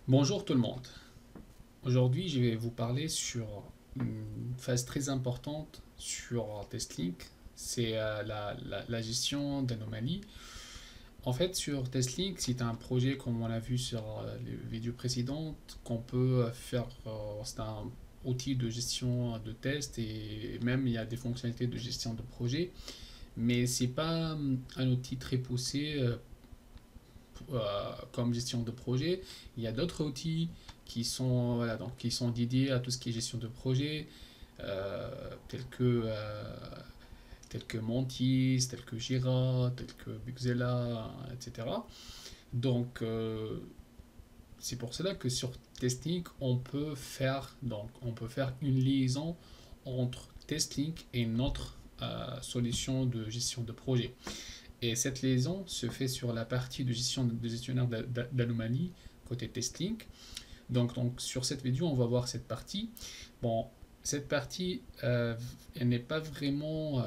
Bonjour tout le monde. Aujourd'hui, je vais vous parler sur une phase très importante sur TestLink. C'est la gestion d'anomalies. En fait, sur TestLink, c'est un projet, comme on l'a vu sur les vidéos précédentes, qu'on peut faire. C'est un outil de gestion de test et même il y a des fonctionnalités de gestion de projet. Mais c'est pas un outil très poussé comme gestion de projet. Il y a d'autres outils qui sont dédiés à tout ce qui est gestion de projet, euh, tels que, euh, tels que Mantis, tels que Jira, tels que Bugzilla, etc. Donc, c'est pour cela que sur Testlink, on peut faire une liaison entre Testlink et notre solution de gestion de projet. Et cette liaison se fait sur la partie de gestion de gestionnaire d'anomalies côté Testlink. Donc, sur cette vidéo, on va voir cette partie. Bon, cette partie, elle n'est pas vraiment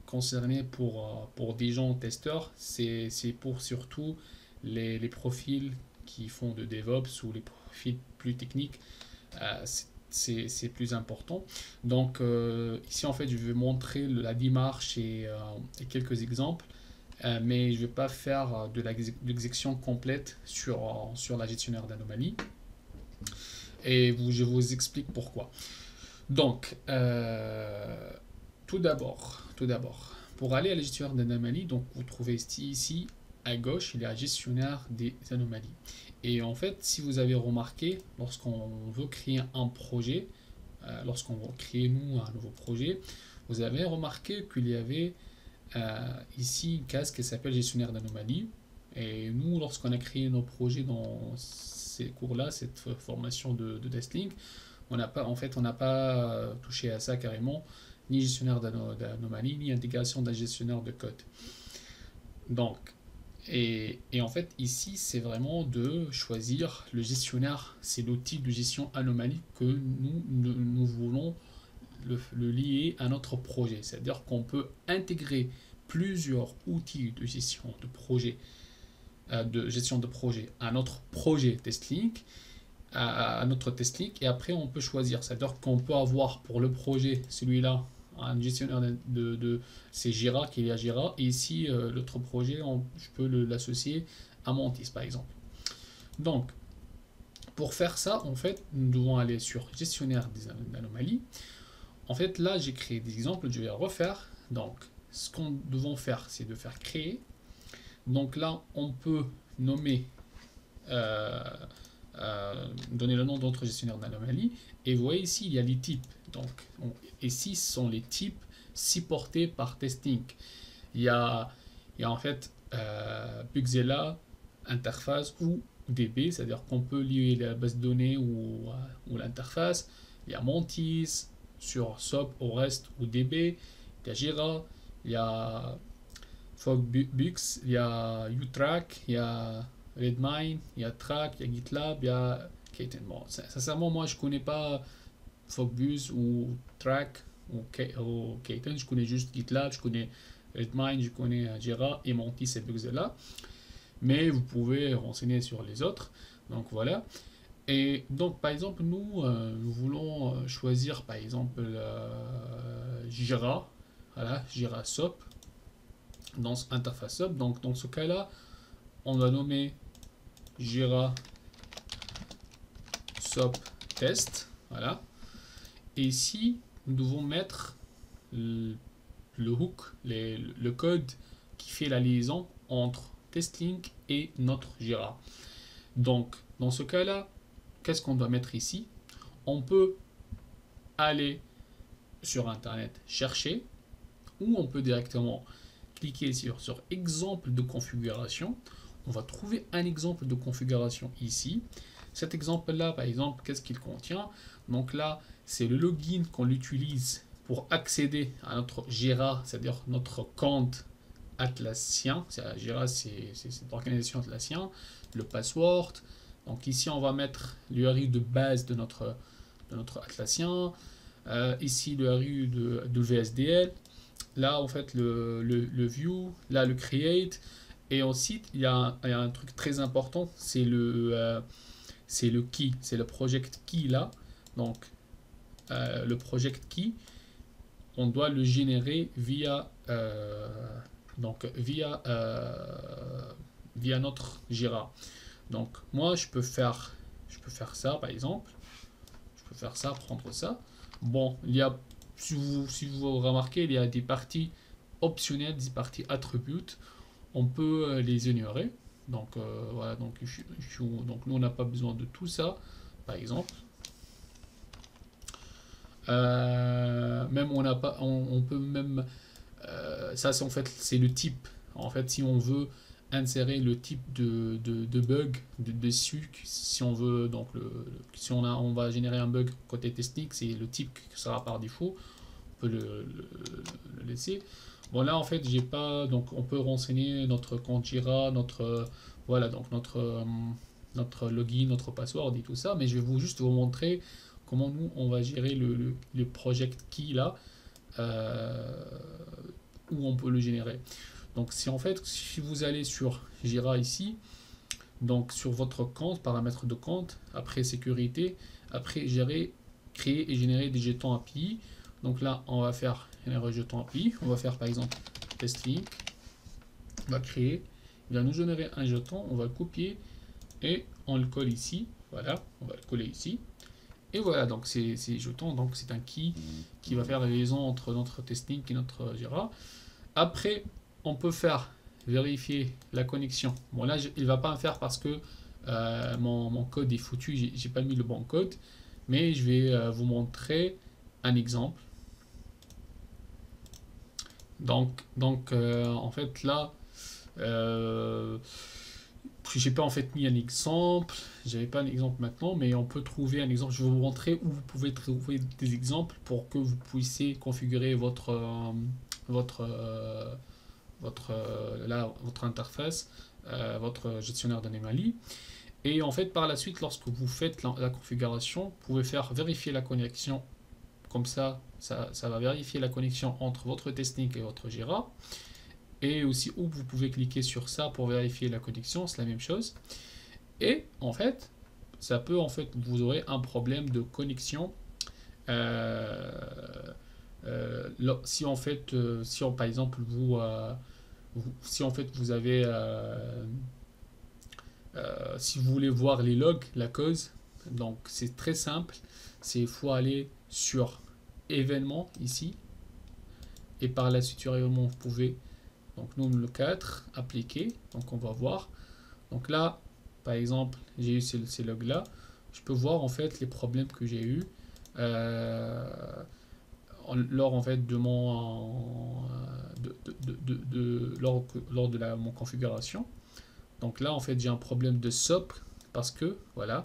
concernée pour des gens testeurs. C'est pour surtout les profils qui font de DevOps ou les profils plus techniques. C'est plus important. Donc, ici, en fait, je vais montrer la démarche et quelques exemples. Mais je ne vais pas faire de l'exécution complète sur la gestionnaire d'anomalies. Et je vous explique pourquoi. Donc, tout d'abord, pour aller à la gestionnaire d'anomalies, donc vous trouvez ici à gauche, il y a gestionnaire des anomalies. Et en fait, si vous avez remarqué, lorsqu'on veut créer un projet, lorsqu'on veut créer nous un nouveau projet, vous avez remarqué qu'il y avait ici une case qui s'appelle gestionnaire d'anomalies. Et nous, lorsqu'on a créé nos projets dans ces cours-là, cette formation de testing, on n'a pas touché à ça carrément, ni gestionnaire d'anomalies, ni intégration d'un gestionnaire de code. Donc, et en fait, ici, c'est vraiment de choisir le gestionnaire, c'est l'outil de gestion anomalie que nous voulons le lier à notre projet. C'est-à-dire qu'on peut intégrer plusieurs outils de gestion de projet, à notre projet TestLink, à notre TestLink, et après on peut choisir. C'est-à-dire qu'on peut avoir pour le projet celui-là un gestionnaire c'est Jira qui est à Jira, et ici l'autre projet, je peux l'associer à Mantis par exemple. Donc pour faire ça, en fait, nous devons aller sur gestionnaire des anomalies. En fait, là, j'ai créé des exemples, je vais refaire. Donc, ce qu'on devons faire, c'est de faire créer. Donc là, on peut nommer, euh, donner le nom de notre gestionnaire d'anomalie. Et vous voyez ici, il y a les types. Donc, ici, ce sont les types supportés par testing. Il y a, il y a en fait Bugzilla, interface ou DB, c'est-à-dire qu'on peut lier la base de données ou l'interface. Il y a Mantis, sur SOAP, au reste ou DB. Il y a Jira, il y a Fogbux, il y a UTrack, il y a Redmine, il y a Track, il y a GitLab, il y a Kten. Bon, sincèrement, moi je connais pas Fogbus ou Track ou Kten, je connais juste GitLab, je connais Redmine, je connais Jira et Mantis et Bugzilla. Mais vous pouvez renseigner sur les autres. Donc voilà. Et donc, par exemple, nous voulons choisir, par exemple, Jira, voilà, Jira SOAP, dans interface SOAP. Donc, dans ce cas-là, on va nommer Jira SOAP test, voilà. Et ici, nous devons mettre le hook, le code qui fait la liaison entre TestLink et notre Jira. Donc, dans ce cas-là, qu'est-ce qu'on doit mettre ici? On peut aller sur Internet chercher, ou on peut directement cliquer sur exemple de configuration. On va trouver un exemple de configuration ici. Cet exemple-là, par exemple, qu'est-ce qu'il contient? Donc là, c'est le login qu'on utilise pour accéder à notre Jira, c'est-à-dire notre compte Atlassien. Jira, c'est cette organisation Atlassien. Le password. Donc ici, on va mettre l'URL de base de notre Atlassien. Ici, l'URL de VSDL. Là, en fait, le view. Là, le create. Et ensuite, il y a un truc très important, c'est c'est le key, c'est le project key là. Donc, le project key, on doit le générer via, via notre Jira. Donc, moi, je peux faire ça, par exemple. Je peux faire ça, prendre ça. Bon, il y a, si vous remarquez, il y a des parties optionnelles, des parties attributes. On peut les ignorer. Donc, voilà, donc nous, on n'a pas besoin de tout ça, par exemple. Même on n'a pas, on peut même, ça c'est en fait c'est le type. En fait, si on veut insérer le type de bug dessus, si on veut donc si on va générer un bug côté technique, c'est le type qui sera par défaut. On peut le laisser. Bon là en fait j'ai pas, donc on peut renseigner notre compte Jira, notre voilà donc notre login, notre password et tout ça, mais je vais juste vous montrer comment nous on va gérer le project key là, où on peut le générer. Donc si en fait si vous allez sur Jira ici, donc sur votre compte, paramètres de compte, après sécurité, après gérer, créer et générer des jetons API. Donc là on va faire générer jeton API, on va faire par exemple test link, on va créer, il va nous générer un jeton, on va le copier et on le colle ici, voilà, on va le coller ici. Et voilà, donc ces jetons, donc c'est un key qui va faire la liaison entre notre testing et notre Jira. Après, on peut faire vérifier la connexion. Bon là, il ne va pas me faire parce que mon code est foutu, j'ai pas mis le bon code, mais je vais vous montrer un exemple. Donc en fait là, j'ai pas en fait mis un exemple, j'avais pas un exemple maintenant, mais on peut trouver un exemple. Je vais vous montrer où vous pouvez trouver des exemples pour que vous puissiez configurer votre interface, votre gestionnaire d'anomalies. Et en fait, par la suite, lorsque vous faites la configuration, vous pouvez faire vérifier la connexion. Comme ça va vérifier la connexion entre votre testing et votre Jira. Et aussi où vous pouvez cliquer sur ça pour vérifier la connexion, c'est la même chose. Et en fait, ça peut en fait, vous aurez un problème de connexion. Si en fait, par exemple si en fait vous avez, si vous voulez voir les logs, la cause, donc c'est très simple. Il faut aller sur événements ici, et par la suite sur événements vous pouvez, donc nous le 4 appliquer, donc on va voir. Donc là par exemple j'ai eu ces logs là, je peux voir en fait les problèmes que j'ai eu lors en fait de mon lors de mon configuration. Donc là en fait j'ai un problème de SOP parce que voilà,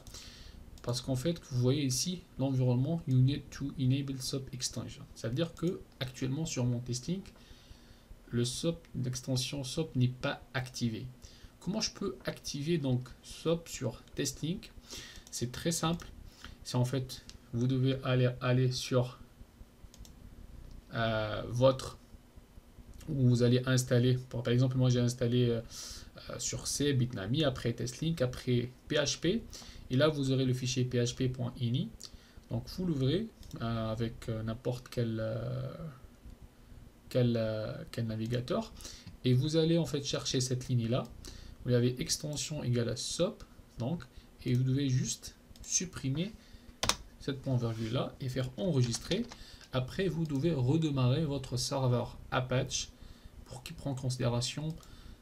parce qu'en fait vous voyez ici l'environnement you need to enable SOP extension. Ça veut dire que actuellement sur mon testing le SOP, l'extension SOP n'est pas activée. Comment je peux activer donc SOP sur testing? C'est très simple. C'est en fait vous devez aller sur votre, où vous allez installer, par exemple moi j'ai installé sur C, Bitnami, après TestLink, après PHP, et là vous aurez le fichier php.ini, donc vous l'ouvrez avec n'importe quel navigateur, et vous allez en fait chercher cette ligne là, vous avez extension égale à SOP, donc, et vous devez juste supprimer cette point virgule là et faire enregistrer. Après, vous devez redémarrer votre serveur Apache pour qu'il prenne en considération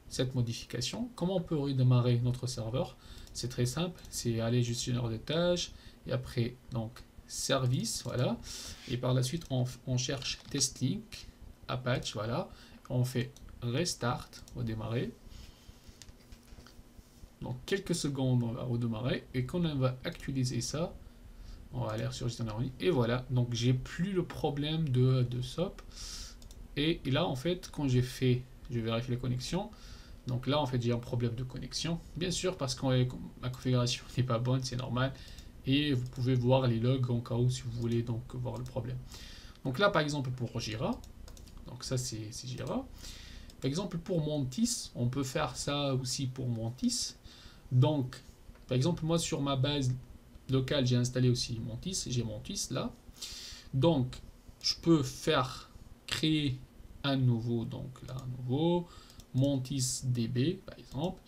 cette modification. Comment on peut redémarrer notre serveur? C'est très simple, c'est aller gestionnaire de tâches et après donc service, voilà. Et par la suite, on cherche testlink Apache, voilà. On fait restart, redémarrer. Donc quelques secondes, on va redémarrer et quand on va actualiser ça, on va aller sur gestionnaire en ligne et voilà, donc j'ai plus le problème de SOP. Et là en fait quand j'ai fait, je vérifie la connexion, donc là en fait j'ai un problème de connexion, bien sûr parce que ma configuration n'est pas bonne, c'est normal, et vous pouvez voir les logs en cas où si vous voulez donc voir le problème. Donc là par exemple pour Jira, donc ça c'est Jira, par exemple pour Mantis, on peut faire ça aussi pour Mantis. Donc Par exemple, moi sur ma base locale, j'ai installé aussi Montis, j'ai Montis là. Donc, je peux faire créer un nouveau, donc là, un nouveau Montis DB par exemple.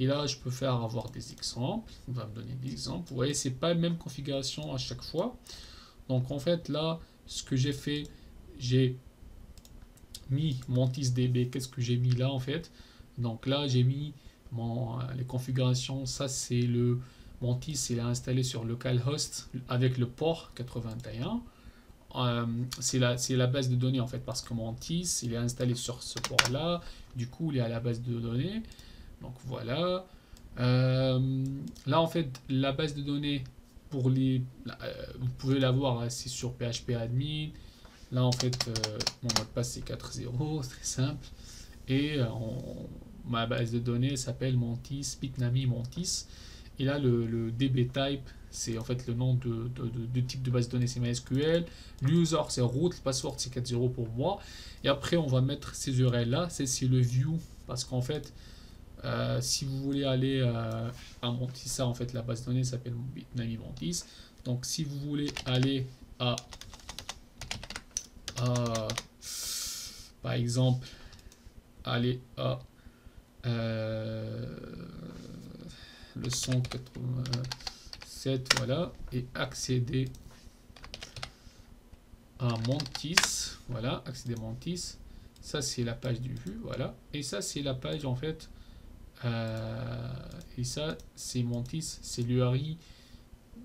Et là, je peux faire avoir des exemples. On va me donner des exemples. Vous voyez, c'est pas la même configuration à chaque fois. Donc en fait, là, ce que j'ai fait, j'ai mis Montis DB. Qu'est-ce que j'ai mis là en fait? Donc là, j'ai mis les configurations. Ça, c'est le Montis, il est installé sur localhost avec le port 81. C'est la base de données en fait, parce que Montis, il est installé sur ce port-là. Du coup, il est à la base de données. Donc voilà. Là, en fait, la base de données, pour vous pouvez la voir, c'est sur PHP admin. Là, en fait, mon mot de passe, c'est 4.0, c'est très simple. Et ma base de données s'appelle Montis, Bitnami Montis. Et là, le DB type, c'est en fait le nom de type de base de données, c'est MySQL. L'user, c'est root, le password, c'est 4.0 pour moi. Et après, on va mettre ces URL là, c'est le view, parce qu'en fait, si vous voulez aller à Montis, ça en fait la base de données s'appelle Bitnami Montis. Donc si vous voulez aller par exemple, aller à le 187, voilà, et accéder à Montis, voilà, accéder à Montis, ça c'est la page du vue, voilà, et ça c'est la page en fait. Et ça, c'est Montis, c'est l'URI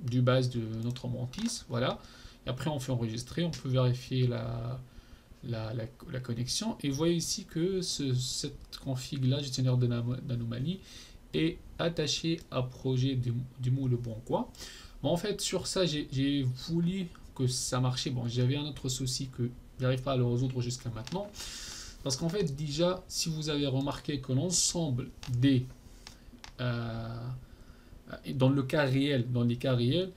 du base de notre Montis, voilà. Et après, on fait enregistrer, on peut vérifier la connexion. Et vous voyez ici que cette config-là, gestionnaire d'anomalie, est attaché à projet du moule Le Bon Coin. Bon, en fait, sur ça, j'ai voulu que ça marchait. Bon, j'avais un autre souci que j'arrive pas à le résoudre jusqu'à maintenant. Parce qu'en fait, déjà, si vous avez remarqué que l'ensemble des... dans le cas réel, dans les cas réels,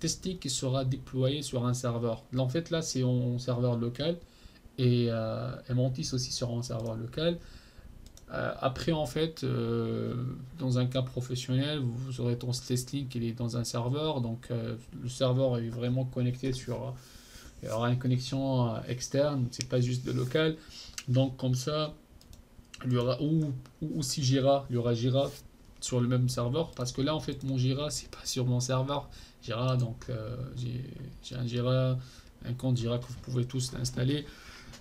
Testnik qui sera déployé sur un serveur. Là, en fait, là, c'est en serveur local. Et Montis aussi sur un serveur local. Après, en fait, dans un cas professionnel, vous aurez ton Testnik qui est dans un serveur. Donc, le serveur est vraiment connecté sur... il y aura une connexion externe, c'est pas juste de local. Donc comme ça, il y aura ou si Jira, il y aura Jira sur le même serveur, parce que là en fait mon Jira c'est pas sur mon serveur Jira, donc j'ai un Jira, un compte Jira que vous pouvez tous l'installer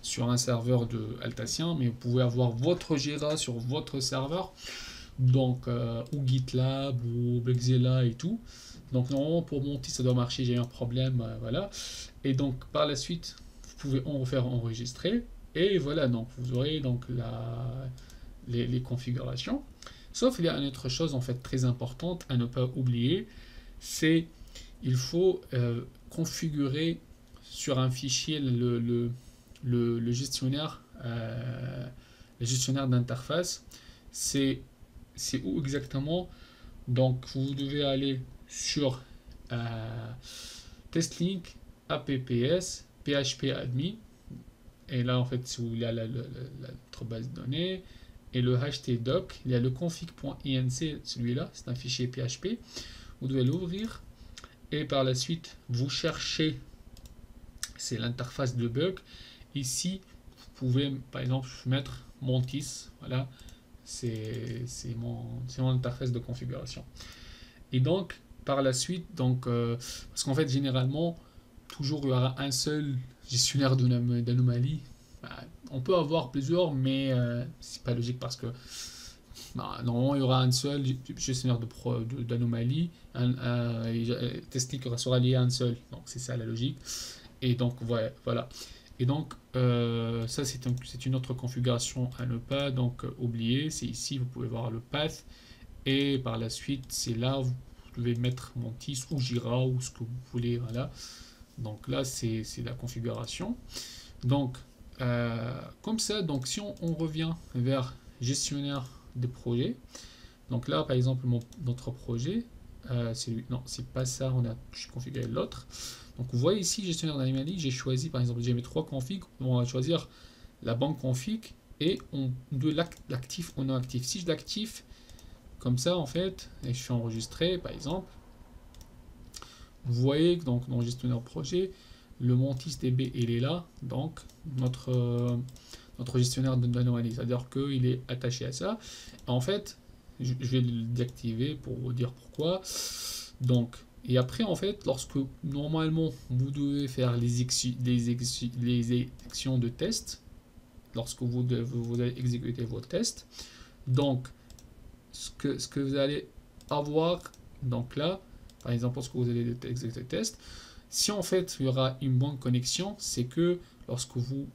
sur un serveur de Altatien, mais vous pouvez avoir votre Jira sur votre serveur, donc ou GitLab ou Bexela et tout. Donc normalement pour monter ça doit marcher, j'ai eu un problème, voilà. Et donc par la suite vous pouvez en faire enregistrer. Et voilà, donc vous aurez donc les configurations. Sauf il y a une autre chose en fait très importante à ne pas oublier, c'est il faut configurer sur un fichier le gestionnaire d'interface. C'est où exactement? Donc vous devez aller sur Testlink, apps, php admin. Et là, en fait, il y a notre base de données et le htdoc, il y a le config.inc, celui-là, c'est un fichier PHP. Vous devez l'ouvrir et par la suite, vous cherchez, c'est l'interface de bug. Ici, vous pouvez par exemple mettre Montis, voilà, c'est mon interface de configuration. Et donc, par la suite, donc, parce qu'en fait, généralement, toujours il y aura un seul gestionnaire d'anomalie. On peut avoir plusieurs, mais c'est pas logique parce que normalement il y aura un seul gestionnaire d'anomalie. Testing sera lié à un seul. Donc c'est ça la logique. Et donc voilà. Et donc ça c'est une autre configuration à ne pas donc oublier. C'est ici, vous pouvez voir le path. Et par la suite, c'est là où vous devez mettre Montis ou Jira ou ce que vous voulez. Voilà. Donc là, c'est la configuration. Donc, comme ça, donc si on revient vers gestionnaire des projets, donc là, par exemple, notre projet, non, c'est pas ça, j'ai configuré l'autre. Donc, vous voyez ici, gestionnaire d'anomalie, j'ai choisi, par exemple, j'ai mis 3 configs. On va choisir la banque config et de l'actif au non actif. Si je l'active, Comme ça, en fait, et je suis enregistré, par exemple, vous voyez que donc, dans le gestionnaire projet, le Mantis DB, il est là, donc notre gestionnaire d'anomalies, c'est-à-dire qu'il est attaché à ça. En fait, je vais le désactiver pour vous dire pourquoi. Donc, et après, en fait, lorsque normalement vous devez faire les actions de test, lorsque vous allez exécuter vos tests, donc ce que vous allez avoir, donc là, par exemple, lorsque vous allez exécuter le test, si en fait il y aura une bonne connexion, c'est que lorsque vous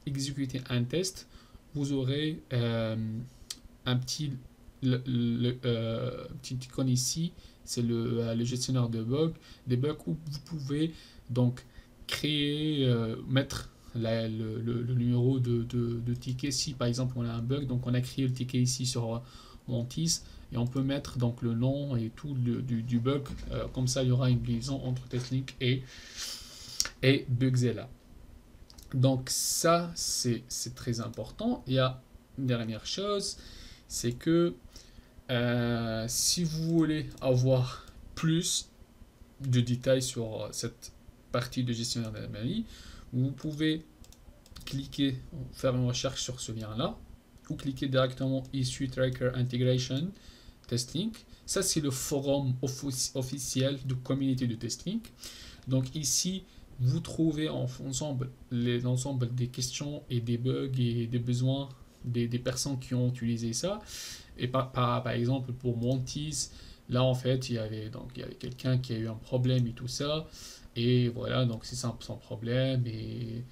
exécutez un test, vous aurez un petit, petit icône ici, c'est le gestionnaire de bugs, des bugs où vous pouvez donc créer, mettre le numéro de ticket. Si par exemple on a un bug, donc on a créé le ticket ici sur Mantis et on peut mettre donc le nom et tout du bug. Comme ça, il y aura une liaison entre TestLink et Bugzilla. Donc ça, c'est très important. Il y a une dernière chose, c'est que si vous voulez avoir plus de détails sur cette partie de gestionnaire d'anomalies, vous pouvez cliquer, faire une recherche sur ce lien-là, ou cliquer directement Issue Tracker Integration TestLink. Ça, c'est le forum officiel de communauté de TestLink. Donc ici, vous trouvez ensemble l'ensemble des questions et des bugs et des besoins des personnes qui ont utilisé ça. Et par exemple, pour Mantis, là en fait, il y avait quelqu'un qui a eu un problème et tout ça. Et voilà, donc c'est simple son problème. Et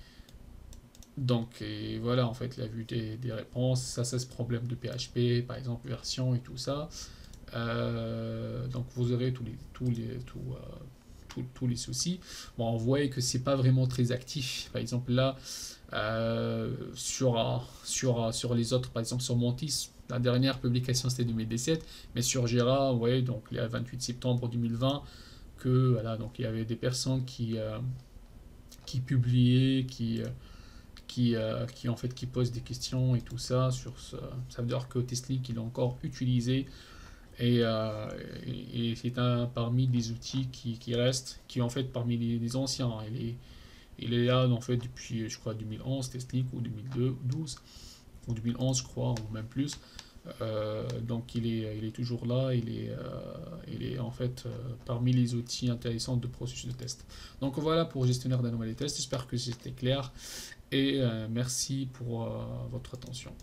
voilà, en fait, la vue des réponses, ça c'est ce problème de PHP, par exemple, version et tout ça. Donc vous aurez tous les soucis. Bon, vous voyez que c'est pas vraiment très actif. Par exemple, là, sur les autres, par exemple sur Mantis, la dernière publication c'était 2017, mais sur Jira, vous voyez, donc le 28 septembre 2020, que voilà, donc il y avait des personnes qui publiaient, qui en fait qui posent des questions et tout ça sur ce. Ça veut dire que TestLink il est encore utilisé et c'est un parmi les outils qui restent, qui en fait parmi les anciens. Il est là en fait depuis je crois 2011 TestLink ou 2012 ou 2011 je crois ou même plus. Donc il est toujours là, il est en fait parmi les outils intéressants de processus de test. Donc voilà pour gestionnaire d'anomalies test, j'espère que c'était clair et merci pour votre attention.